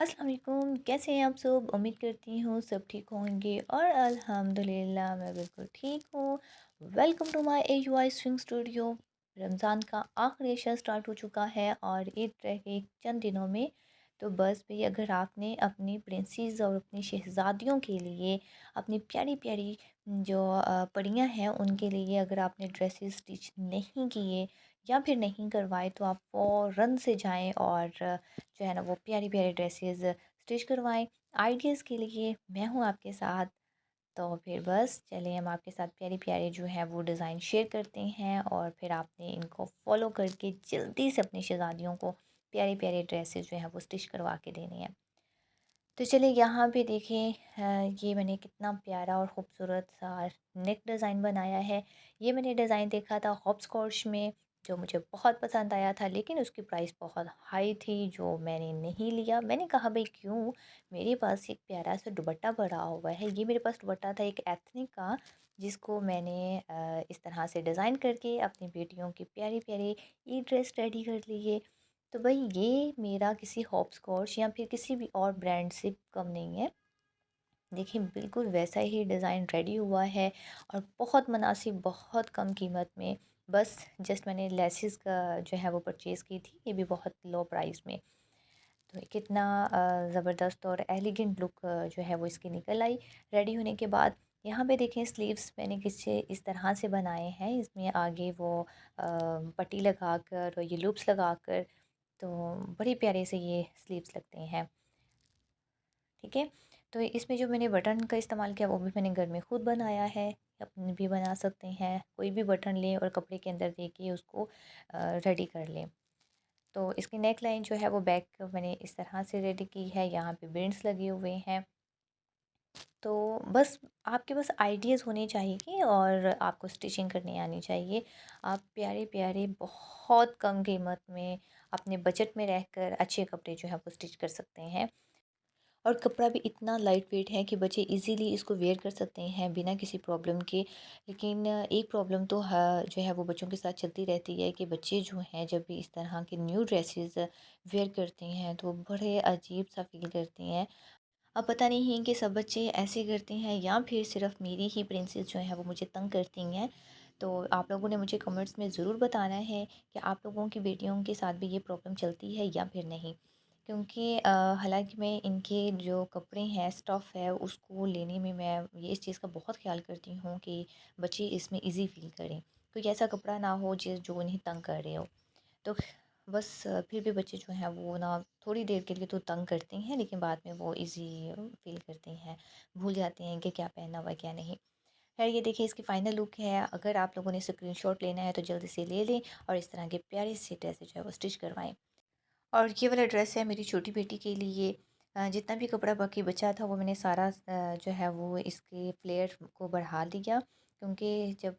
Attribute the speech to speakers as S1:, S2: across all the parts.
S1: अस्सलाम वालेकुम, कैसे हैं आप सब? उम्मीद करती हूँ सब ठीक होंगे और अल्हम्दुलिल्लाह मैं बिल्कुल ठीक हूँ। Welcome to my AUI swing studio. Ramzan का आखिरी अशरा स्टार्ट हो चुका है और ईद रह गई चंद दिनों में। तो बस भई अगर आपने अपनी प्रिंसेस और अपनी शहज़ादियों के लिए अपनी प्यारी-प्यारी जो परियां हैं उनके लिए अगर आपने ड्रेसेस स्टिच नहीं किए या फिर नहीं करवाए तो आप फ़ौरन से जाएँ और जो है ना वो प्यारी-प्यारी ड्रेसेस स्टिच करवाएँ। आइडियाज़ के लिए मैं हूँ आपके साथ। तो फिर बस चलिए हम आपके साथ प्यारे-प्यारे जो है वो डिज़ाइन शेयर करते हैं और फिर आपने इनको फ़ॉलो करके जल्दी से अपनी शहज़ादियों को प्यारे-प्यारे ड्रेसेस जो हैं वो स्टिच करवा के देने हैं। तो चलिए यहाँ पे देखें ये मैंने कितना प्यारा और ख़ूबसूरत सा नेक डिज़ाइन बनाया है। ये मैंने डिज़ाइन देखा था हॉपस्कॉच में, जो मुझे बहुत पसंद आया था, लेकिन उसकी प्राइस बहुत हाई थी जो मैंने नहीं लिया। मैंने कहा भाई क्यों, मेरे पास एक प्यारा सा दुपट्टा पड़ा हुआ है। ये मेरे पास दुपट्टा था एक एथनिक का, जिसको मैंने इस तरह से डिज़ाइन करके अपनी बेटियों की प्यारी प्यारी ई ड्रेस रेडी कर ली है। तो भाई ये मेरा किसी हॉपस्कॉच या फिर किसी भी और ब्रांड से कम नहीं है। देखिए बिल्कुल वैसा ही डिज़ाइन रेडी हुआ है और बहुत मुनासिब, बहुत कम कीमत में। बस जस्ट मैंने लेसिस का जो है वो परचेज़ की थी, ये भी बहुत लो प्राइस में। तो कितना ज़बरदस्त और एलिगेंट लुक जो है वो इसकी निकल आई रेडी होने के बाद। यहाँ पे देखें स्लीव्स मैंने किसी इस तरह से बनाए हैं, इसमें आगे वो पट्टी लगाकर और ये लूप्स लगाकर, तो बड़े प्यारे से ये स्लीव्स लगते हैं। ठीक है, तो इसमें जो मैंने बटन का इस्तेमाल किया वो भी मैंने घर में खुद बनाया है। अपने भी बना सकते हैं, कोई भी बटन लें और कपड़े के अंदर दे के उसको रेडी कर लें। तो इसकी नेक लाइन जो है वो बैक मैंने इस तरह से रेडी की है, यहाँ पे बीड्स लगे हुए हैं। तो बस आपके पास आइडियाज़ होने चाहिए और आपको स्टिचिंग करनी आनी चाहिए। आप प्यारे-प्यारे बहुत कम कीमत में अपने बजट में रहकर अच्छे कपड़े जो है वो स्टिच कर सकते हैं। और कपड़ा भी इतना लाइट वेट है कि बच्चे इजीली इसको वेयर कर सकते हैं बिना किसी प्रॉब्लम के। लेकिन एक प्रॉब्लम तो जो है वो बच्चों के साथ चलती रहती है कि बच्चे जो हैं जब भी इस तरह के न्यू ड्रेसेस वेयर करते हैं तो बड़े अजीब सा फील करते हैं। अब पता नहीं कि सब बच्चे ऐसे करते हैं या फिर सिर्फ मेरी ही प्रिंसेस जो है वो मुझे तंग करती हैं। तो आप लोगों ने मुझे कमेंट्स में ज़रूर बताना है कि आप लोगों की बेटियों के साथ भी ये प्रॉब्लम चलती है या फिर नहीं। क्योंकि हालांकि मैं इनके जो कपड़े हैं, स्टफ़ है, उसको लेने में मैं ये इस चीज़ का बहुत ख्याल करती हूँ कि बच्चे इसमें इजी फील करें। कोई ऐसा कपड़ा ना हो जो उन्हें तंग कर रहे हो। तो बस फिर भी बच्चे जो हैं वो ना थोड़ी देर के लिए तो तंग करते हैं, लेकिन बाद में वो इजी फील करते हैं, भूल जाते हैं कि क्या पहना हुआ है क्या नहीं। खैर ये देखिए इसकी फ़ाइनल लुक है। अगर आप लोगों ने स्क्रीनशॉट लेना है तो जल्दी से ले लें और इस तरह के प्यारे से ड्रेस जो है वो स्टिच करवाएं। और ये वाला ड्रेस है मेरी छोटी बेटी के लिए। जितना भी कपड़ा बाकी बचा था वो मैंने सारा जो है वो इसके फ्लेयर को बढ़ा दिया, क्योंकि जब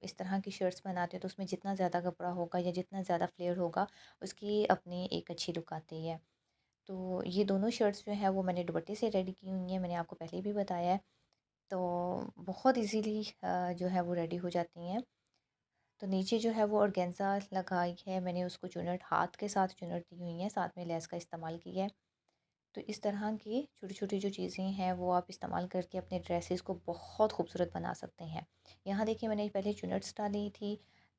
S1: इस तरह की शर्ट्स बनाते हैं तो उसमें जितना ज़्यादा कपड़ा होगा या जितना ज़्यादा फ्लेयर होगा उसकी अपनी एक अच्छी लुक आती है। तो ये दोनों शर्ट्स जो है वो मैंने दुपट्टे से रेडी की हुई हैं, मैंने आपको पहले भी बताया है। तो बहुत इजीली जो है वो रेडी हो जाती हैं। तो नीचे जो है वो ऑर्गेन्जा लगाई है मैंने, उसको चुनट हाथ के साथ चुनट दी हुई है, साथ में लेस का इस्तेमाल किया है। तो इस तरह की छोटी-छोटी जो चीज़ें हैं वो आप इस्तेमाल करके अपने ड्रेसेस को बहुत खूबसूरत बना सकते हैं। यहाँ देखिए मैंने पहले चुनट्स डाली थी,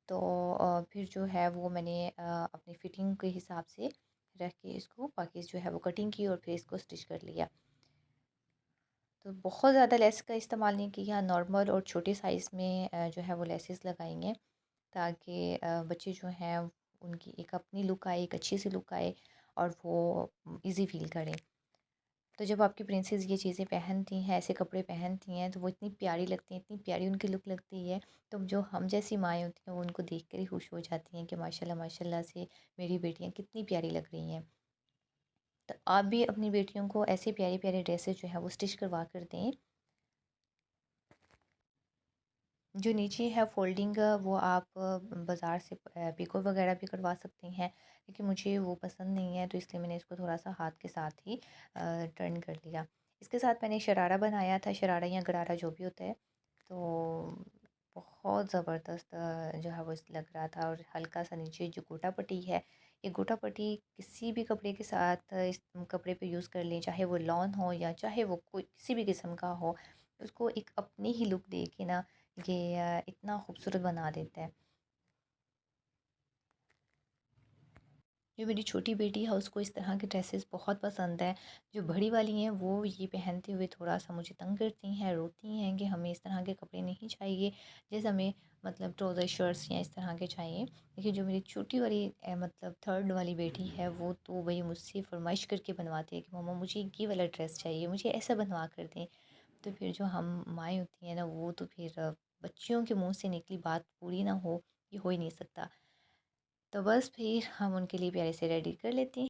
S1: तो फिर जो है वो मैंने अपनी फिटिंग के हिसाब से रख के इसको बाकी जो है वो कटिंग की और फिर इसको स्टिच कर लिया। तो बहुत ज़्यादा लेस का इस्तेमाल नहीं किया, नॉर्मल और छोटे साइज़ में जो है वो लेसेस लगाई हैं, ताकि बच्चे जो हैं उनकी एक अपनी लुक आए, एक अच्छी सी लुक आए और वो इजी फील करें। तो जब आपकी प्रिंसेस ये चीज़ें पहनती हैं, ऐसे कपड़े पहनती हैं, तो वो इतनी प्यारी लगती हैं, इतनी प्यारी उनकी लुक लगती है। तो जो हम जैसी माएँ होती हैं वो उनको देख कर ही खुश हो जाती हैं कि माशाल्लाह माशाल्लाह से मेरी बेटियाँ कितनी प्यारी लग रही हैं। तो आप भी अपनी बेटियों को ऐसे प्यारे प्यारे ड्रेसेस जो है वो स्टिच करवा कर दें। जो नीचे है फ़ोल्डिंग वो आप बाज़ार से पिको वगैरह भी करवा सकती हैं, लेकिन मुझे वो पसंद नहीं है तो इसलिए मैंने इसको थोड़ा-सा हाथ के साथ ही टर्न कर लिया। इसके साथ मैंने शरारा बनाया था, शरारा या गरारा जो भी होता है, तो बहुत ज़बरदस्त जो है वो लग रहा था। और हल्का-सा नीचे जो गोटा पट्टी है, एक गोटा-पट्टी किसी भी कपड़े के साथ इस कपड़े पे यूज़ कर लें, चाहे वो लॉन हो या चाहे वो कोई किसी भी किस्म का हो, उसको एक अपनी ही लुक दे के ना ये इतना खूबसूरत बना देता है। जो मेरी छोटी बेटी है उसको इस तरह के ड्रेसेस बहुत पसंद है। जो बड़ी वाली हैं वो ये पहनते हुए थोड़ा-सा मुझे तंग करती हैं, रोती हैं कि हमें इस तरह के कपड़े नहीं चाहिए, जैसे हमें मतलब ट्राउज़र शर्ट्स या इस तरह के चाहिए। लेकिन जो मेरी छोटी वाली मतलब 3rd वाली बेटी है वो तो भई मुझसे फ़रमाइश करके बनवाती है कि मम्मा मुझे ये वाला ड्रेस चाहिए, मुझे ऐसा बनवा कर दें। तो फिर जो हम माएँ होती हैं ना वो तो फिर बच्चियों के मुँह से निकली बात पूरी ना हो, ये हो ही नहीं सकता। तो बस फिर हम उनके लिए प्यारे से रेडी कर लेती